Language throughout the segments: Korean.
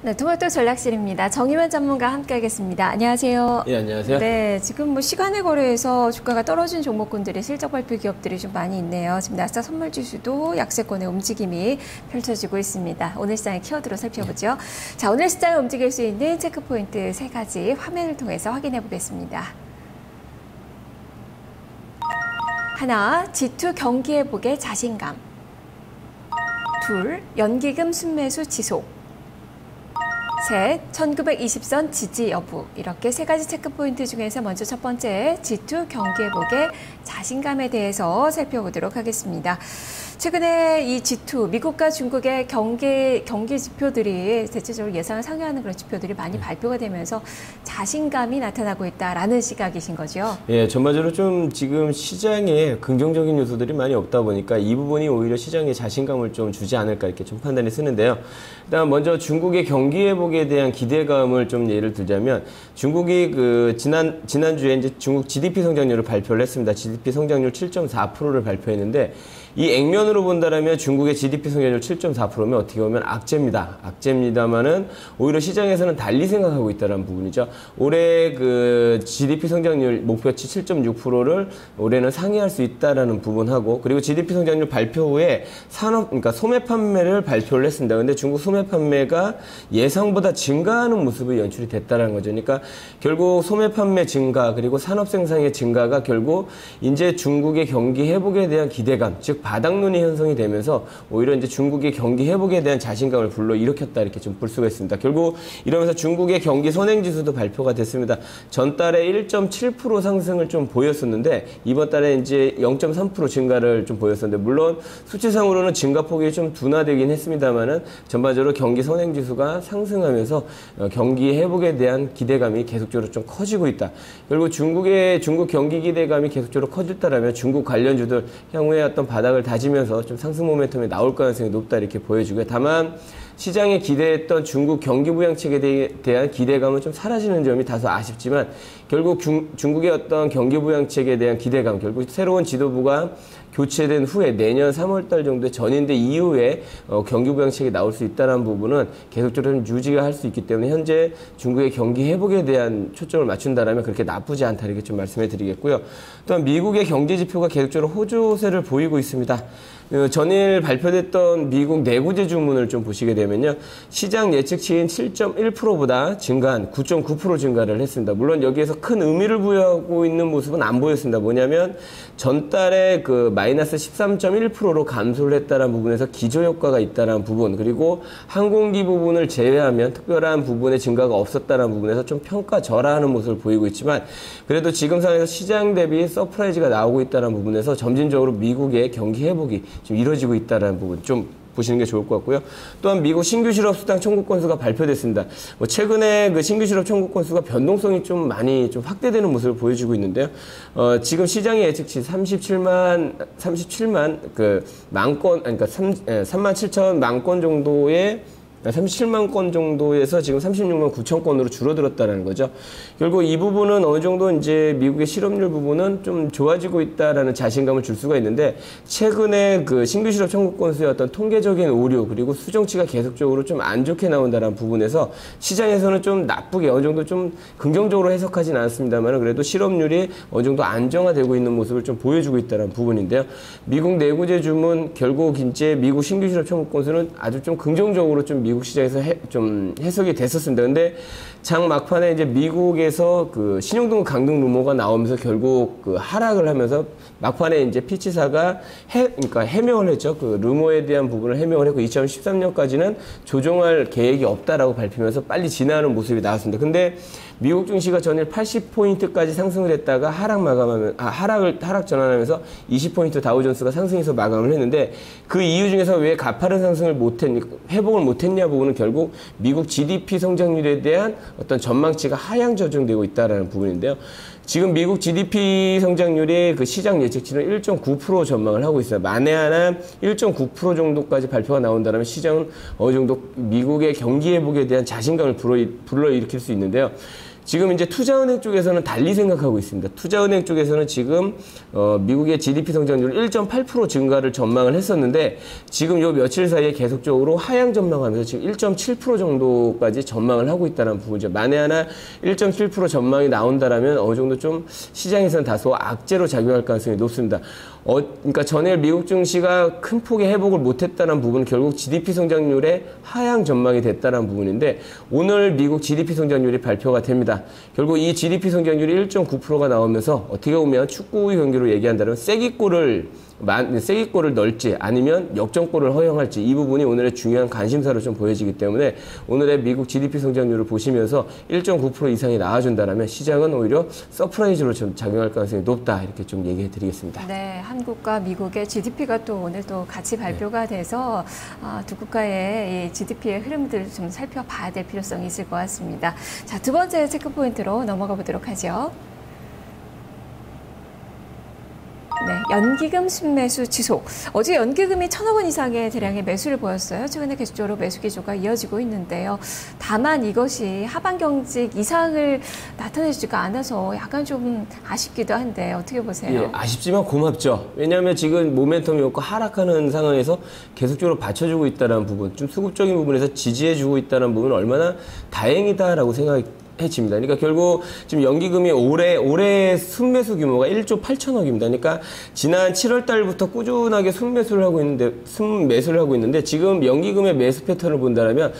네, 토마토 전략실입니다. 정의만 전문가 함께하겠습니다. 안녕하세요. 예, 안녕하세요. 네, 지금 뭐 시간의 거래에서 주가가 떨어진 종목군들이 실적 발표 기업들이 좀 많이 있네요. 지금 나스닥 선물지수도 약세권의 움직임이 펼쳐지고 있습니다. 오늘 시장의 키워드로 살펴보죠. 자, 오늘 시장을 움직일 수 있는 체크포인트 3가지 화면을 통해서 확인해 보겠습니다. 하나, G2 경기회복의 자신감. 둘, 연기금 순매수 지속. 셋, 1920선 지지 여부. 이렇게 3가지 체크포인트 중에서 먼저 첫 번째 G2 경기회복의 자신감에 대해서 살펴보도록 하겠습니다. 최근에 이 G2, 미국과 중국의 경기 지표들이 대체적으로 예상을 상회하는 그런 지표들이 많이 발표가 되면서 자신감이 나타나고 있다라는 시각이신 거죠? 예, 전반적으로 좀 지금 시장에 긍정적인 요소들이 많이 없다 보니까 이 부분이 오히려 시장에 자신감을 좀 주지 않을까 이렇게 좀 판단이 쓰는데요. 일단 먼저 중국의 경기 회복에 대한 기대감을 좀 예를 들자면 중국이 지난주에 이제 중국 GDP 성장률을 발표를 했습니다. GDP 성장률 7.4%를 발표했는데 이 액면으로 본다면 중국의 GDP 성장률 7.4%면 어떻게 보면 악재입니다. 악재입니다만은 오히려 시장에서는 달리 생각하고 있다는 부분이죠. 올해 그 GDP 성장률 목표치 7.6%를 올해는 상회할 수 있다라는 부분하고 그리고 GDP 성장률 발표 후에 그러니까 소매 판매를 발표를 했습니다. 근데 중국 소매 판매가 예상보다 증가하는 모습이 연출이 됐다는 거죠. 그러니까 결국 소매 판매 증가 그리고 산업 생산의 증가가 결국 이제 중국의 경기 회복에 대한 기대감, 즉 바닥론이 형성이 되면서 오히려 이제 중국의 경기 회복에 대한 자신감을 불러일으켰다 이렇게 좀 볼 수가 있습니다. 결국 이러면서 중국의 경기 선행지수도 발표가 됐습니다. 전달에 1.7% 상승을 좀 보였었는데 이번 달에 이제 0.3% 증가를 좀 보였었는데 물론 수치상으로는 증가폭이 좀 둔화되긴 했습니다만은 전반적으로 경기 선행지수가 상승하면서 경기 회복에 대한 기대감이 계속적으로 좀 커지고 있다. 결국 중국 경기 기대감이 계속적으로 커졌다라면 중국 관련주들 향후에 어떤 바닥을 다지면서 좀 상승 모멘텀이 나올 가능성이 높다 이렇게 보여지고요. 다만 시장에 기대했던 중국 경기 부양책에 대한 기대감은 좀 사라지는 점이 다소 아쉽지만 결국 중국의 어떤 경기 부양책에 대한 기대감, 결국 새로운 지도부가 교체된 후에 내년 3월달 정도에 전인대 이후에 경기 부양책이 나올 수 있다는 부분은 계속적으로 좀 유지가 할 수 있기 때문에 현재 중국의 경기 회복에 대한 초점을 맞춘다면 그렇게 나쁘지 않다 이렇게 좀 말씀해 드리겠고요. 또한 미국의 경제 지표가 계속적으로 호조세를 보이고 있습니다. 전일 발표됐던 미국 내구재 주문을 좀 보시게 되면요. 시장 예측치인 7.1%보다 증가한 9.9% 증가를 했습니다. 물론 여기에서 큰 의미를 부여하고 있는 모습은 안 보였습니다. 뭐냐면 전달에 그 마이너스 13.1%로 감소를 했다는 부분에서 기저효과가 있다는 부분 그리고 항공기 부분을 제외하면 특별한 부분의 증가가 없었다는 부분에서 좀 평가절하하는 모습을 보이고 있지만 그래도 지금 상황에서 시장 대비 서프라이즈가 나오고 있다는 부분에서 점진적으로 미국의 경기 회복이 좀 이루어지고 있다는 부분 좀 보시는 게 좋을 것 같고요. 또한 미국 신규 실업 수당 청구 건수가 발표됐습니다. 최근에 그 신규 실업 청구 건수가 변동성이 좀 많이 좀 확대되는 모습을 보여주고 있는데요. 지금 시장의 예측치 37만 그 만 건, 그러니까 3만 7천 만 건 정도의 37만 건 정도에서 지금 36만 9천 건으로 줄어들었다는 거죠. 결국 이 부분은 어느 정도 이제 미국의 실업률 부분은 좀 좋아지고 있다라는 자신감을 줄 수가 있는데 최근에 그 신규 실업 청구 건수의 어떤 통계적인 오류 그리고 수정치가 계속적으로 좀 안 좋게 나온다는 부분에서 시장에서는 좀 나쁘게 어느 정도 좀 긍정적으로 해석하진 않습니다만 그래도 실업률이 어느 정도 안정화되고 있는 모습을 좀 보여주고 있다는 부분인데요. 미국 내구재 주문 결국 이제 미국 신규 실업 청구 건수는 아주 좀 긍정적으로 좀 미국 시장에서 좀 해석이 됐었습니다. 근데 장 막판에 이제 미국에서 그 신용등급 강등 루머가 나오면서 결국 그 하락을 하면서 막판에 이제 피치사가 그러니까 해명을 했죠. 그 루머에 대한 부분을 해명을 했고 2013년까지는 조정할 계획이 없다라고 밝히면서 빨리 진화하는 모습이 나왔습니다. 근데 미국 증시가 전일 80포인트까지 상승을 했다가 하락 전환하면서 20포인트 다우존스가 상승해서 마감을 했는데 그 이유 중에서 왜 가파른 상승을 회복을 못했냐 부분은 결국 미국 GDP 성장률에 대한 어떤 전망치가 하향 조정되고 있다는 부분인데요. 지금 미국 GDP 성장률이 그 시장 예측치는 1.9% 전망을 하고 있어요. 만에 하나 1.9% 정도까지 발표가 나온다면 시장은 어느 정도 미국의 경기 회복에 대한 자신감을 불러일으킬 수 있는데요. 지금 이제 투자은행 쪽에서는 달리 생각하고 있습니다. 투자은행 쪽에서는 지금 미국의 GDP 성장률 1.8% 증가를 전망을 했었는데 지금 요 며칠 사이에 계속적으로 하향 전망하면서 지금 1.7% 정도까지 전망을 하고 있다는 부분이죠. 만에 하나 1.7% 전망이 나온다라면 어느 정도 좀 시장에서는 다소 악재로 작용할 가능성이 높습니다. 그러니까 전일 미국 증시가 큰 폭의 회복을 못했다는 부분은 결국 GDP 성장률의 하향 전망이 됐다는 부분인데 오늘 미국 GDP 성장률이 발표가 됩니다. 결국 이 GDP 성장률이 1.9%가 나오면서 어떻게 보면 축구 경기로 얘기한다면 세기골을 넣을지 아니면 역전골을 허용할지 이 부분이 오늘의 중요한 관심사로 좀 보여지기 때문에 오늘의 미국 GDP 성장률을 보시면서 1.9% 이상이 나와준다면 시장은 오히려 서프라이즈로 좀 작용할 가능성이 높다 이렇게 좀 얘기해 드리겠습니다. 네, 한국과 미국의 GDP가 또 오늘 또 같이 발표가 돼서 두 국가의 이 GDP의 흐름들을 좀 살펴봐야 될 필요성이 있을 것 같습니다. 자, 두 번째 체크 포인트로 넘어가 보도록 하죠. 네, 연기금 순매수 지속. 어제 연기금이 1,000억 원 이상의 대량의 매수를 보였어요. 최근에 계속적으로 매수 기조가 이어지고 있는데요. 다만 이것이 하반 경직 이상을 나타내지가 않아서 약간 좀 아쉽기도 한데 어떻게 보세요? 예, 아쉽지만 고맙죠. 왜냐하면 지금 모멘텀이 없고 하락하는 상황에서 계속적으로 받쳐주고 있다는 부분, 좀 수급적인 부분에서 지지해주고 있다는 부분은 얼마나 다행이다라고 해집니다. 그러니까 결국 지금 연기금이 올해 순매수 규모가 1조 8천억입니다. 그러니까 지난 7월 달부터 꾸준하게 순매수를 하고 있는데 지금 연기금의 매수 패턴을 본다면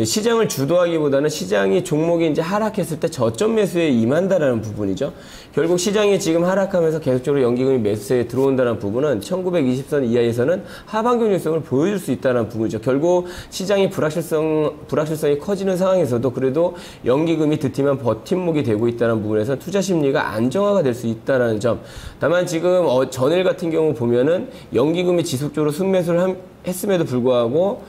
시장을 주도하기보다는 시장이 종목이 이제 하락했을 때 저점 매수에 임한다라는 부분이죠. 결국 시장이 지금 하락하면서 계속적으로 연기금이 매수세에 들어온다는 부분은 1920선 이하에서는 하반 경직성을 보여줄 수 있다는 부분이죠. 결국 시장이 불확실성이 커지는 상황에서도 그래도 연기금이 득템한 버팀목이 되고 있다는 부분에서 투자 심리가 안정화가 될 수 있다는 점. 다만 지금 전일 같은 경우 보면은 연기금이 지속적으로 순매수를 했음에도 불구하고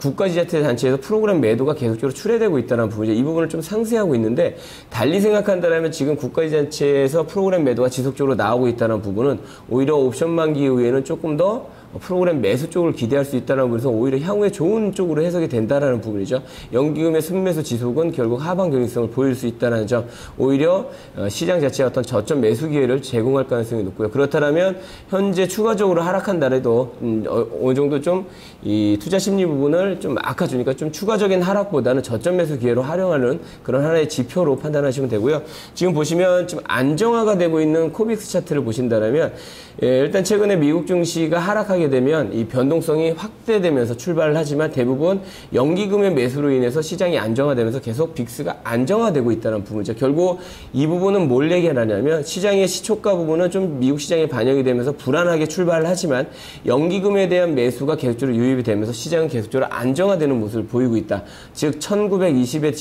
국가지자체단체에서 프로그램 매도가 계속적으로 출회되고 있다는 부분이죠. 이 부분을 좀 상쇄하고 있는데 달리 생각한다면 지금 국가지자체에서 프로그램 매도가 지속적으로 나오고 있다는 부분은 오히려 옵션 만기 이후에는 조금 더 프로그램 매수 쪽을 기대할 수 있다는 부분에서 오히려 향후에 좋은 쪽으로 해석이 된다는 부분이죠. 연기금의 순매수 지속은 결국 하방 경직성을 보일 수 있다는 점, 오히려 시장 자체가 어떤 저점 매수 기회를 제공할 가능성이 높고요. 그렇다면 현재 추가적으로 하락한다래도 어느 정도 좀 이 투자 심리 부분을 좀 막아주니까 좀 추가적인 하락보다는 저점 매수 기회로 활용하는 그런 하나의 지표로 판단하시면 되고요. 지금 보시면 좀 안정화가 되고 있는 코빅스 차트를 보신다면 일단 최근에 미국 증시가 하락하게 되면 이 변동성이 확대되면서 출발을 하지만 대부분 연기금의 매수로 인해서 시장이 안정화되면서 계속 빅스가 안정화되고 있다는 부분이죠. 결국 이 부분은 뭘 얘기하냐면 시장의 시초가 부분은 좀 미국 시장에 반영이 되면서 불안하게 출발을 하지만 연기금에 대한 매수가 계속적으로 유입이 되면서 시장은 계속적으로 안정화되는 모습을 보이고 있다. 즉 1920의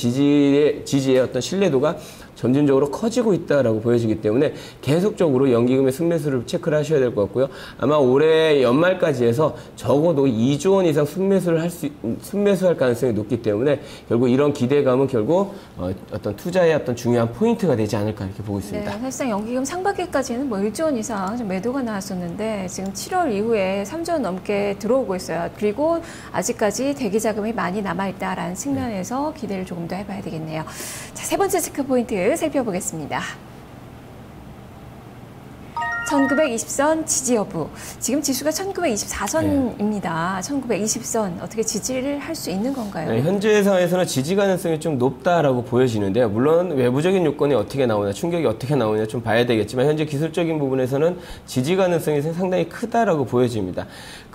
지지의 어떤 신뢰도가 점진적으로 커지고 있다라고 보여지기 때문에 계속적으로 연기금의 순매수를 체크를 하셔야 될 것 같고요. 아마 올해 연말까지 해서 적어도 2조 원 이상 순매수할 가능성이 높기 때문에 결국 이런 기대감은 결국 어떤 투자의 어떤 중요한 포인트가 되지 않을까 이렇게 보고 있습니다. 네, 사실상 연기금 상반기까지는 뭐 1조 원 이상 좀 매도가 나왔었는데 지금 7월 이후에 3조 원 넘게 들어오고 있어요. 그리고 아직까지 대기 자금이 많이 남아있다라는 측면에서 기대를 조금 더 해봐야 되겠네요. 자, 세 번째 체크 포인트 살펴보겠습니다. 1920선 지지 여부. 지금 지수가 1924선입니다. 1920선 어떻게 지지를 할 수 있는 건가요? 네, 현재 상황에서는 지지 가능성이 좀 높다라고 보여지는데요. 물론 외부적인 요건이 어떻게 나오냐, 충격이 어떻게 나오냐 좀 봐야 되겠지만 현재 기술적인 부분에서는 지지 가능성이 상당히 크다라고 보여집니다.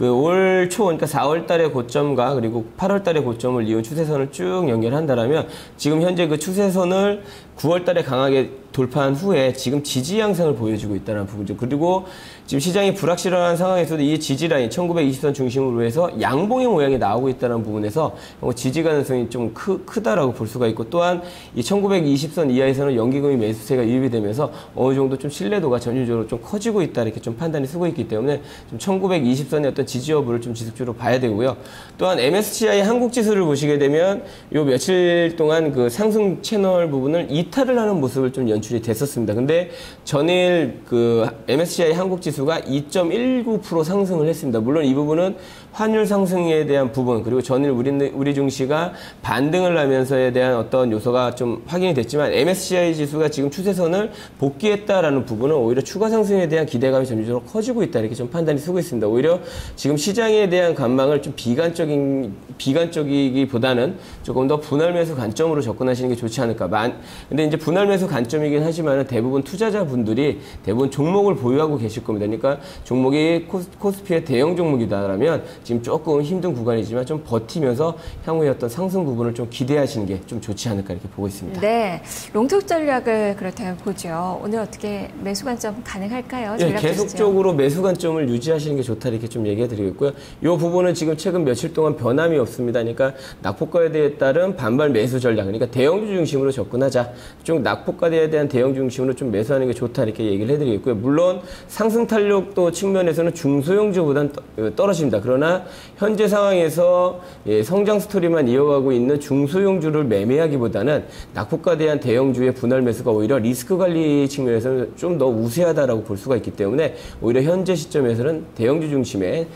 올 초, 그러니까 4월 달의 고점과 그리고 8월 달의 고점을 이은 추세선을 쭉 연결한다면 지금 현재 그 추세선을 9월 달에 강하게 돌파한 후에 지금 지지 양상을 보여주고 있다는 부분이죠. 그리고 지금 시장이 불확실한 상황에서도 이 지지 라인 1920선 중심으로 해서 양봉의 모양이 나오고 있다는 부분에서 지지 가능성이 좀 크다라고 볼 수가 있고 또한 이 1920선 이하에서는 연기금이 매수세가 유입이 되면서 어느 정도 좀 신뢰도가 점진적으로 좀 커지고 있다 이렇게 좀 판단이 쓰고 있기 때문에 좀 1920선의 어떤 지지 여부를 좀 지속적으로 봐야 되고요. 또한 MSCI 한국 지수를 보시게 되면 요 며칠 동안 그 상승 채널 부분을 이탈을 하는 모습을 좀 연출이 됐었습니다. 근데 전일 그 MSCI 한국 지수가 2.19% 상승을 했습니다. 물론 이 부분은 환율 상승에 대한 부분, 그리고 전일 우리 증시가 반등을 하면서에 대한 어떤 요소가 좀 확인이 됐지만 MSCI 지수가 지금 추세선을 복귀했다라는 부분은 오히려 추가 상승에 대한 기대감이 점진적으로 커지고 있다, 이렇게 좀 판단이 서고 있습니다. 오히려 지금 시장에 대한 관망을 좀 비관적이기보다는 조금 더 분할 매수 관점으로 접근하시는 게 좋지 않을까. 근데 이제 분할 매수 관점이긴 하지만 대부분 투자자분들이 대부분 종목을 보유하고 계실 겁니다. 그러니까 종목이 코스피의 대형 종목이다라면 지금 조금 힘든 구간이지만 좀 버티면서 향후에 어떤 상승 부분을 좀 기대하시는 게 좀 좋지 않을까, 이렇게 보고 있습니다. 네, 롱톡 전략을 그렇다면 보죠. 오늘 어떻게 매수 관점 가능할까요? 네, 계속적으로 매수 관점을 유지하시는 게 좋다, 이렇게 좀 얘기해 드리겠고요. 이 부분은 지금 최근 며칠 동안 변함이 없습니다. 그러니까 낙폭과대에 따른 반발 매수 전략, 그러니까 대형주 중심으로 접근하자. 좀 낙폭과대에 대한 대형주 중심으로 좀 매수하는 게 좋다, 이렇게 얘기를 해드리겠고요. 물론 상승 탄력도 측면에서는 중소형주보다는 떨어집니다. 그러나 현재 상황에서 성장 스토리만 이어가고 있는 중소형주를 매매하기보다는 낙폭과대한 대형주의 분할 매수가 오히려 리스크 관리 측면에서는 좀 더 우세하다라고 볼 수가 있기 때문에 오히려 현재 시점에서는 대형주 중심에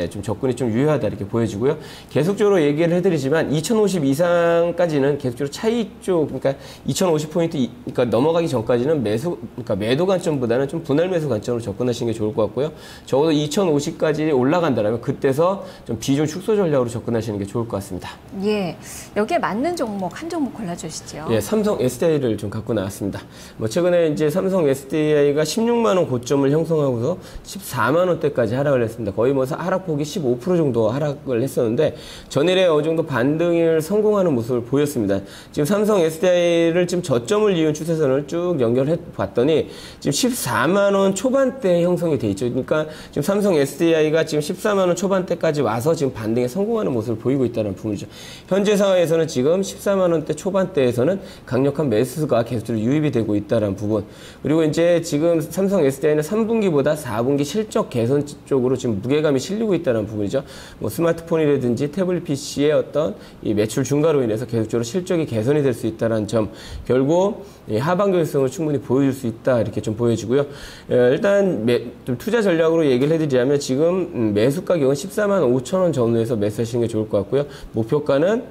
좀 접근이 좀 유효하다, 이렇게 보여지고요. 계속적으로 얘기를 해드리지만 2050 이상까지는 계속적으로 차익 쪽, 그러니까 2050포인트 그러니까 넘어가기 전까지는 그러니까 매도 관점보다는 좀 분할 매수 관점으로 접근하시는 게 좋을 것 같고요. 적어도 2050까지 올라간다면 그때서 좀 비중 축소 전략으로 접근하시는 게 좋을 것 같습니다. 예, 여기에 맞는 종목 한 종목 골라주시죠. 예, 삼성 SDI를 좀 갖고 나왔습니다. 최근에 이제 삼성 SDI가 16만 원 고점을 형성하고서 14만 원대까지 하락을 했습니다. 거의 하락폭이 15% 정도 하락을 했었는데 전일에 어느 정도 반등을 성공하는 모습을 보였습니다. 지금 삼성 SDI를 지금 저점을 이은 추세선을 쭉 연결해 봤더니 지금 14만 원 초반대 형성이 돼 있죠. 그러니까 지금 삼성 SDI가 지금 14만 원 초반대까지 와서 지금 반등에 성공하는 모습을 보이고 있다는 부분이죠. 현재 상황에서는 지금 14만 원대 초반대에서는 강력한 매수가 계속적으로 유입이 되고 있다는 부분. 그리고 이제 지금 삼성 SDI는 3분기보다 4분기 실적 개선 쪽으로 지금 무게감이 실리고 있다는 부분이죠. 스마트폰이라든지 태블릿 PC의 어떤 이 매출 증가로 인해서 계속적으로 실적이 개선이 될 수 있다는 점, 결국 하반기성을 충분히 보여줄 수 있다, 이렇게 좀 보여지고요. 일단 좀 투자 전략으로 얘기를 해드리자면 지금 매수 가격은 14만 5천 원 전후에서 매수하시는 게 좋을 것 같고요. 목표가는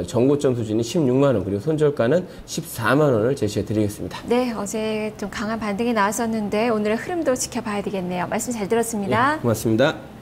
전고점 수준이 16만 원, 그리고 손절가는 14만 원을 제시해 드리겠습니다. 네, 어제 좀 강한 반등이 나왔었는데 오늘의 흐름도 지켜봐야 되겠네요. 말씀 잘 들었습니다. 네, 고맙습니다.